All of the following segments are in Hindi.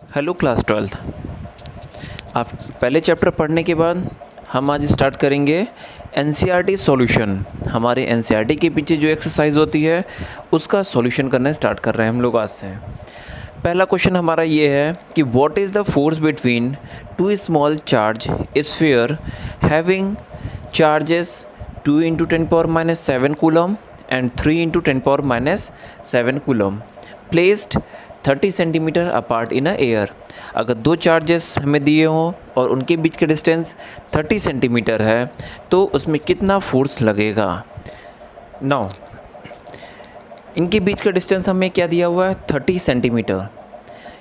Hello class 12th। आप पहले चैप्टर पढ़ने के बाद हम आज स्टार्ट करेंगे एनसीईआरटी सॉल्यूशन। हमारे एनसीईआरटी के पीछे जो एक्सरसाइज होती है उसका सॉल्यूशन करना स्टार्ट कर रहे हैं हम लोग आज से। पहला क्वेश्चन हमारा ये है कि what is the force between two small charge sphere having charges 2 × 10⁻⁷ coulomb and 3 × 10⁻⁷ coulomb placed 30 centimetre apart in a air. अगर दो चार्जेस हमें दिए हों और उनके बीच का डिस्टेंस 30 सेंटीमीटर है तो उसमें कितना फोर्स लगेगा। नाउ इनके बीच का डिस्टेंस हमें क्या दिया हुआ है 30 सेंटीमीटर।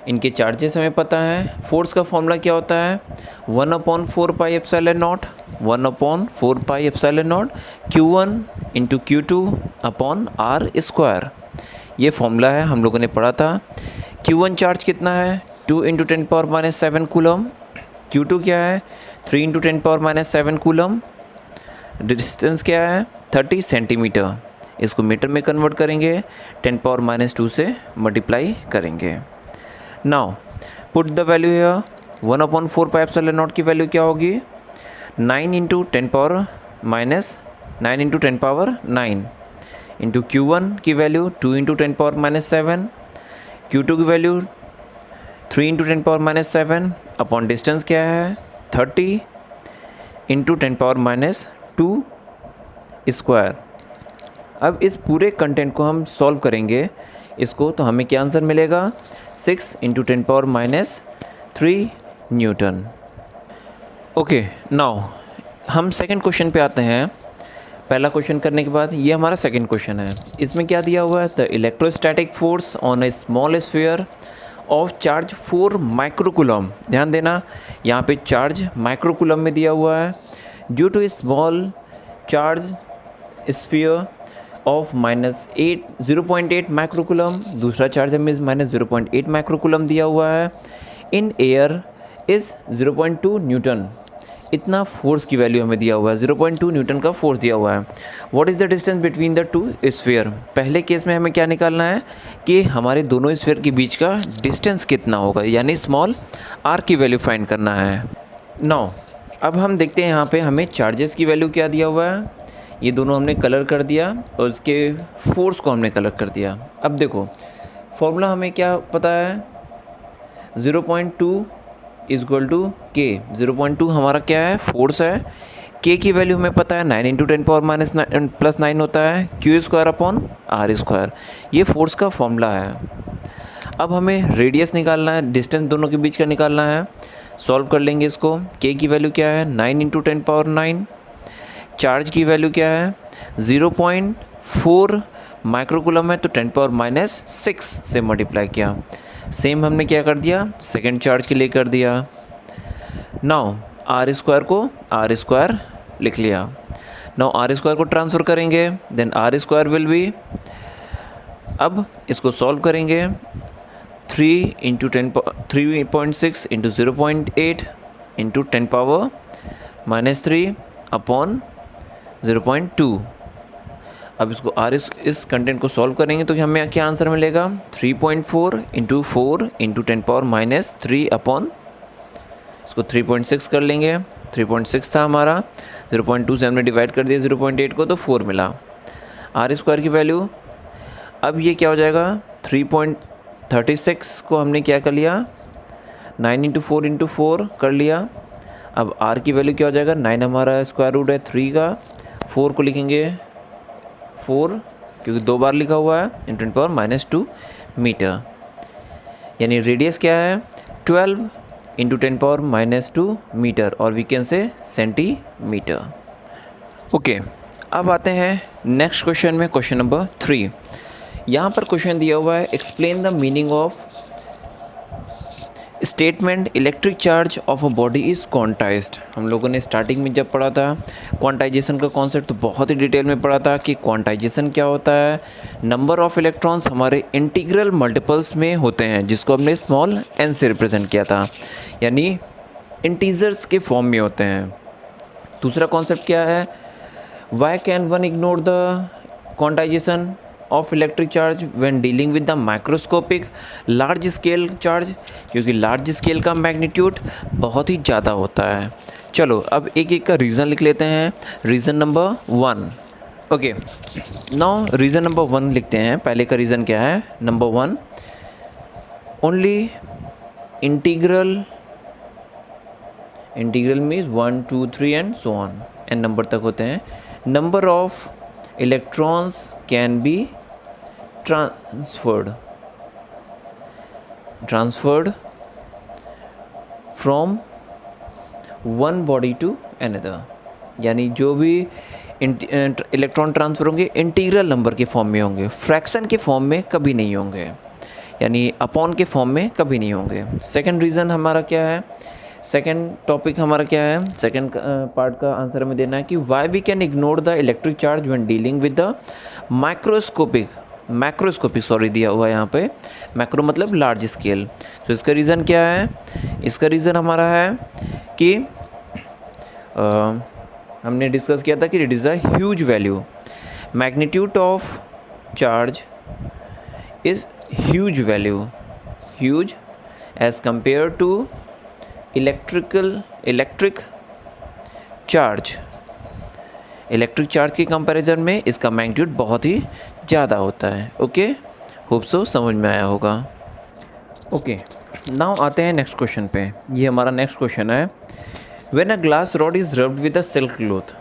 इनके चार्जेस हमें पता है। फोर्स का फॉर्मूला क्या होता है 1/4πε0 1/4πε0 Q1 × Q2 अपॉन R²। ये फॉर्मूला है, हम लोगों ने पढ़ा था। Q1 चार्ज कितना है 2 × 10⁻⁷ कूलम। Q2 क्या है 3 × 10⁻⁷ कूलम। डिस्टेंस क्या है 30 सेंटीमीटर। इसको मीटर में कन्वर्ट करेंगे 10⁻⁻² से मल्टीप्लाई करेंगे। नाउ पुट द वैल्यू है 1/4πε0 की वैल्यू क्या होगी 9 × 10⁻9 इंटू Q1 की वैल्यू 2 × 10⁻⁷, Q2 की वैल्यू 3 × 10⁻⁷, अपॉन डिस्टेंस क्या है 30 × 10⁻²। अब इस पूरे कंटेंट को हम सॉल्व करेंगे इसको, तो हमें क्या आंसर मिलेगा 6 × 10⁻³ न्यूटन। ओके, नाउ हम सेकंड क्वेश्चन पे आते हैं। पहला क्वेश्चन करने के बाद ये हमारा सेकंड क्वेश्चन है। इसमें क्या दिया हुआ है the electrostatic force on A small sphere of charge 4 microcoulomb. ध्यान देना यहाँ पे चार्ज माइक्रोकूलम में दिया हुआ है। Due to small charge sphere of -0.8 microcoulomb. दूसरा चार्ज हमें -0.8 माइक्रोकूलम दिया हुआ है। In air is 0.2 newton. इतना फोर्स की वैल्यू हमें दिया हुआ है, 0.2 न्यूटन का फोर्स दिया हुआ है। What is the distance between the two sphere. पहले केस में हमें क्या निकालना है कि हमारे दोनों स्फीयर के बीच का डिस्टेंस कितना होगा, यानी स्मॉल आर की वैल्यू फाइंड करना है। नाउ अब हम देखते हैं यहाँ पे हमें चार्जेस की वैल्यू क्या दिया हुआ है। ये दोनों हमने कलर कर दिया और उसके फोर्स को हमने कलर कर दिया। अब देखो फॉर्मूला हमें क्या पता है 0.2 = K। 0.2 हमारा क्या है फोर्स है। K की वैल्यू हमें पता है 9 × 10⁻⁻9 होता है Q² अपॉन R²। ये फोर्स का फॉर्मूला है। अब हमें रेडियस निकालना है, डिस्टेंस दोनों के बीच का निकालना है। सॉल्व कर लेंगे इसको। K की वैल्यू क्या है 9 × 10⁻9। चार्ज की वैल्यू क्या है 0.4 माइक्रोकूलम है तो 10⁻⁶ से मल्टीप्लाई किया। सेम हमने क्या कर दिया सेकेंड चार्ज के लिए कर दिया। नाउ R² को R² लिख लिया। नाउ R² को ट्रांसफ़र करेंगे, देन R² विल बी, अब इसको सॉल्व करेंगे 3 × 3.6 × 0.8 × 10⁻³ अपॉन 0.2। अब इसको इस कंटेंट को सॉल्व करेंगे तो हमें क्या आंसर मिलेगा 3.4 × 4 × 10⁻³ अपॉन, इसको 3.6 कर लेंगे। 3.6 था हमारा, 0.2 से हमने डिवाइड कर दिया 0.8 को तो 4 मिला। R² की वैल्यू, अब ये क्या हो जाएगा 3.36 को हमने क्या कर लिया 9 × 4 × 4 कर लिया। अब R की वैल्यू क्या हो जाएगा 9 हमारा स्क्वायर रूट है 3 का, 4 को लिखेंगे 4 क्योंकि 2 बार लिखा हुआ है × 10⁻² मीटर। यानी रेडियस क्या है 12 × 10⁻² मीटर और we can say centimetre. Okay, अब आते हैं नेक्स्ट क्वेश्चन में, क्वेश्चन नंबर 3। यहाँ पर क्वेश्चन दिया हुआ है explain the meaning of statement electric charge of a body is quantised. हम लोगों ने स्टार्टिंग में जब पढ़ा था क्वांटाइजेशन का कॉन्सेप्ट तो बहुत ही डिटेल में पढ़ा था कि क्वांटाइजेशन क्या होता है। नंबर ऑफ़ इलेक्ट्रॉन्स हमारे इंटीग्रल मल्टीपल्स में होते हैं जिसको हमने स्मॉल n से रिप्रेजेंट किया था, यानी इंटीजर्स के फॉर्म में होते हैं। दूसरा कॉन्सेप्ट क्या है why can one ignore the quantisation. Of electric charge when dealing with the microscopic large scale charge, क्योंकि लार्ज स्केल का मैग्नीट्यूड बहुत ही ज़्यादा होता है। चलो अब एक एक का रीज़न लिख लेते हैं। Reason number 1, okay, now reason number 1 लिखते हैं। पहले का रीज़न क्या है? Number 1, only integral means 1 2 3 and so on, N number तक होते हैं। Number of electrons can be transferred from one body to another, यानी जो भी इलेक्ट्रॉन ट्रांसफ़र होंगे इंटीग्रल नंबर के फॉर्म में होंगे, फ्रैक्शन के फॉर्म में कभी नहीं होंगे, यानी अपॉन के फॉर्म में कभी नहीं होंगे। सेकंड रीज़न हमारा क्या है? सेकंड टॉपिक हमारा क्या है? सेकंड पार्ट का आंसर हमें देना है कि why we can ignore the electric charge when dealing with the macroscopic sorry दिया हुआ है यहाँ पे, मैक्रो मतलब लार्ज स्केल। तो इसका रीज़न क्या है? इसका रीज़न हमारा है कि हमने डिस्कस किया था कि it is a huge value, magnitude of charge is huge value, huge as compare to electric charge के कंपैरिजन में इसका मैग्नीट्यूड बहुत ही ज़्यादा होता है। ओके, होप सो समझ में आया होगा। ओके, नाउ आते हैं नेक्स्ट क्वेश्चन पे। ये हमारा नेक्स्ट क्वेश्चन है, when a glass rod is rubbed with a silk cloth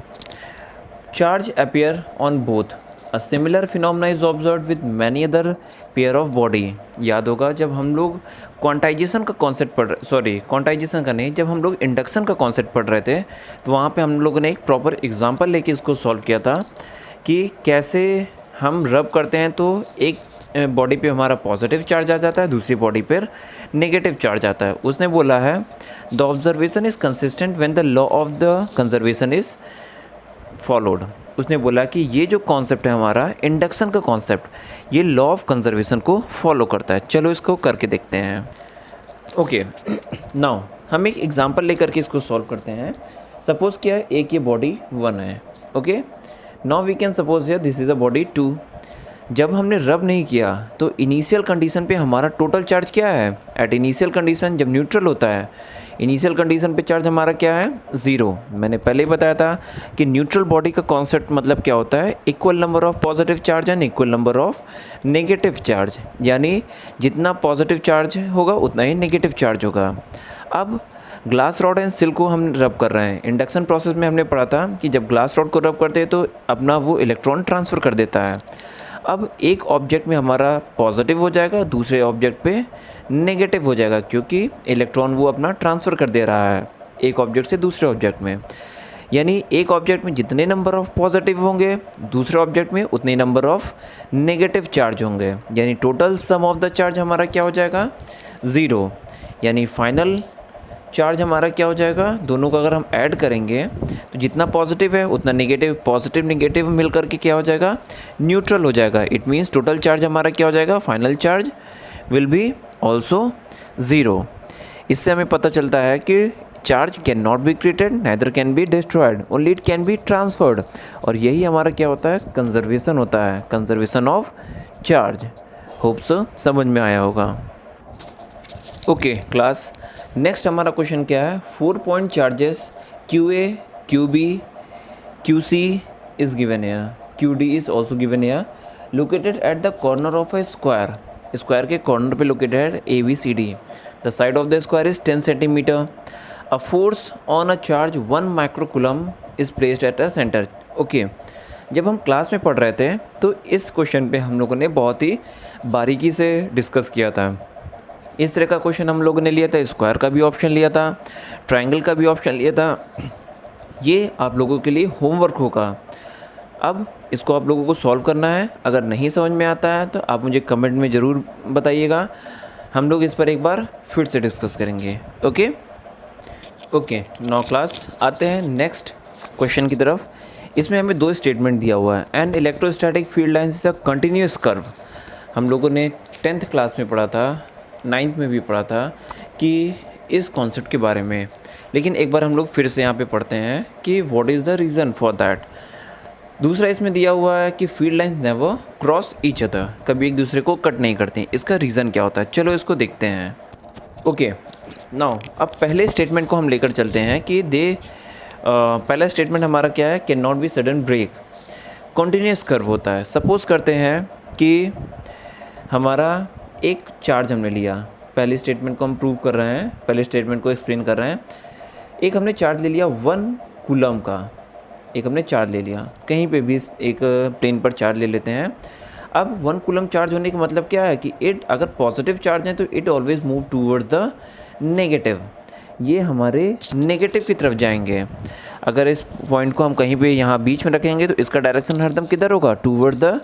charge appear on both, a similar phenomena is observed with many other pair of body. याद होगा जब हम लोग क्वांटाइजेशन का कॉन्सेप्ट क्वांटाइजेशन का नहीं, जब हम लोग इंडक्शन का कॉन्सेप्ट पढ़ रहे थे तो वहाँ पे हम लोगों ने एक प्रॉपर एग्जांपल लेके इसको सॉल्व किया था कि कैसे हम रब करते हैं तो एक बॉडी पे हमारा पॉजिटिव चार्ज आ जाता है, दूसरी बॉडी पर नेगेटिव चार्ज आता है। उसने बोला है the observation is consistent when the law of the conservation is followed. उसने बोला कि ये जो कॉन्सेप्ट है हमारा इंडक्शन का कॉन्सेप्ट, ये लॉ ऑफ कंजर्वेशन को फॉलो करता है। चलो इसको करके देखते हैं। ओके, नाउ हम एक एग्जांपल लेकर के इसको सॉल्व करते हैं। सपोज़ किया एक ये बॉडी 1 है। Okay, now we can suppose here this is a body 2। जब हमने रब नहीं किया तो इनिशियल कंडीशन पे हमारा टोटल चार्ज क्या है? एट इनिशियल कंडीशन जब न्यूट्रल होता है, इनिशियल कंडीशन पे चार्ज हमारा क्या है? 0। मैंने पहले ही बताया था कि न्यूट्रल बॉडी का कॉन्सेप्ट मतलब क्या होता है? Equal number of positive charge and equal number of negative charge, यानी जितना पॉजिटिव चार्ज होगा उतना ही नेगेटिव चार्ज होगा। अब ग्लास रॉड एंड सिल्क को हम रब कर रहे हैं। इंडक्शन प्रोसेस में हमने पढ़ा था कि जब ग्लास रॉड को रब करते हैं तो अपना वो इलेक्ट्रॉन ट्रांसफ़र कर देता है। अब एक ऑब्जेक्ट में हमारा पॉजिटिव हो जाएगा, दूसरे ऑब्जेक्ट पे नेगेटिव हो जाएगा, क्योंकि इलेक्ट्रॉन वो अपना ट्रांसफ़र कर दे रहा है एक ऑब्जेक्ट से दूसरे ऑब्जेक्ट में। यानी एक ऑब्जेक्ट में जितने नंबर ऑफ़ पॉजिटिव होंगे दूसरे ऑब्जेक्ट में उतने नंबर ऑफ़ नेगेटिव चार्ज होंगे, यानी total sum of the charge हमारा क्या हो जाएगा? 0। यानी फाइनल चार्ज हमारा क्या हो जाएगा? दोनों का अगर हम ऐड करेंगे तो जितना पॉजिटिव है उतना नेगेटिव, पॉजिटिव नेगेटिव मिल करके क्या हो जाएगा? न्यूट्रल हो जाएगा। इट मीन्स टोटल चार्ज हमारा क्या हो जाएगा? Final charge will be also 0। इससे हमें पता चलता है कि charge can not be created neither can be destroyed, only it can be transferred. और यही हमारा क्या होता है? कंजर्वेशन होता है, conservation of charge. Hope so समझ में आया होगा। ओके क्लास, नेक्स्ट हमारा क्वेश्चन क्या है? 4 point charges QA, QB, QC is given here, QD is also given here, located at the corner of a square. Square के कॉर्नर पे लोकेटेड है ABCD. The side of the square is 10 centimeter. A force on a charge 1 microcoulomb is placed at a center. Okay, जब हम क्लास में पढ़ रहे थे तो इस क्वेश्चन पे हम लोगों ने बहुत ही बारीकी से डिस्कस किया था। इस तरह का क्वेश्चन हम लोगों ने लिया था, स्क्वायर का भी ऑप्शन लिया था, ट्रायंगल का भी ऑप्शन लिया था। ये आप लोगों के लिए होमवर्क होगा। अब इसको आप लोगों को सॉल्व करना है। अगर नहीं समझ में आता है तो आप मुझे कमेंट में ज़रूर बताइएगा, हम लोग इस पर एक बार फिर से डिस्कस करेंगे। ओके, नाउ क्लास आते हैं नेक्स्ट क्वेश्चन की तरफ। इसमें हमें 2 स्टेटमेंट दिया हुआ है। And electrostatic field lines is a continuous curve. हम लोगों ने 10th क्लास में पढ़ा था, 9th में भी पढ़ा था कि इस कॉन्सेप्ट के बारे में, लेकिन एक बार हम लोग फिर से यहाँ पे पढ़ते हैं कि what is the reason for that. दूसरा इसमें दिया हुआ है कि field lines never cross each other, कभी एक दूसरे को कट नहीं करते। इसका रीज़न क्या होता है, चलो इसको देखते हैं। ओके नाउ अब पहले स्टेटमेंट को हम लेकर चलते हैं कि पहला स्टेटमेंट हमारा क्या है, can not be sudden break. Continuous curve होता है। सपोज़ करते हैं कि हमारा एक चार्ज हमने लिया, पहले स्टेटमेंट को हम प्रूव कर रहे हैं, पहले स्टेटमेंट को एक्सप्लेन कर रहे हैं। एक हमने चार्ज ले लिया 1 कूलम का, एक हमने चार्ज ले लिया, कहीं पे भी एक प्लेन पर चार्ज ले लेते हैं। अब 1 कूलम चार्ज होने का मतलब क्या है कि इट अगर पॉजिटिव चार्ज है तो it always move towards the negative, ये हमारे नेगेटिव की तरफ जाएंगे। अगर इस पॉइंट को हम कहीं पे यहाँ बीच में रखेंगे तो इसका डायरेक्शन हरदम किधर होगा, टूवर्ड्स द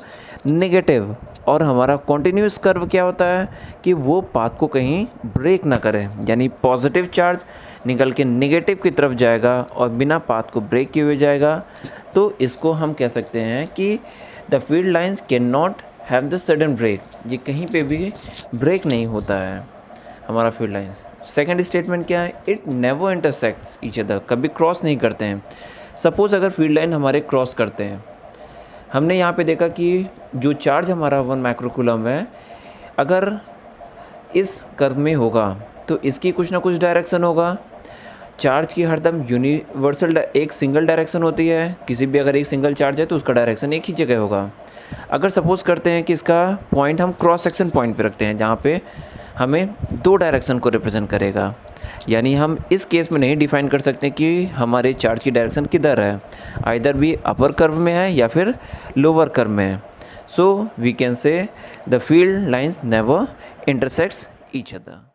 नेगेटिव। और हमारा कॉन्टीन्यूस कर्व क्या होता है कि वो पाथ को कहीं ब्रेक ना करे, यानी पॉजिटिव चार्ज निकल के नेगेटिव की तरफ जाएगा और बिना पाथ को ब्रेक किए हुए जाएगा। तो इसको हम कह सकते हैं कि the field lines can not have the sudden break, ये कहीं पे भी ब्रेक नहीं होता है हमारा फील्ड लाइंस। सेकंड स्टेटमेंट क्या है, it never intersects each other, कभी क्रॉस नहीं करते हैं। सपोज़ अगर फील्ड लाइन हमारे क्रॉस करते हैं, हमने यहाँ पे देखा कि जो चार्ज हमारा 1 माइक्रोकूलम है अगर इस कर्व में होगा तो इसकी कुछ ना कुछ डायरेक्शन होगा। चार्ज की हरदम यूनिवर्सल एक सिंगल डायरेक्शन होती है, किसी भी अगर एक सिंगल चार्ज है तो उसका डायरेक्शन एक ही जगह होगा। अगर सपोज़ करते हैं कि इसका पॉइंट हम क्रॉस सेक्शन पॉइंट पे रखते हैं जहाँ पे हमें 2 डायरेक्शन को रिप्रेजेंट करेगा, यानी हम इस केस में नहीं डिफाइन कर सकते कि हमारे चार्ज की डायरेक्शन किधर है, आइदर भी अपर कर्व में है या फिर लोअर कर्व में है। So we can say the field lines never intersects each other.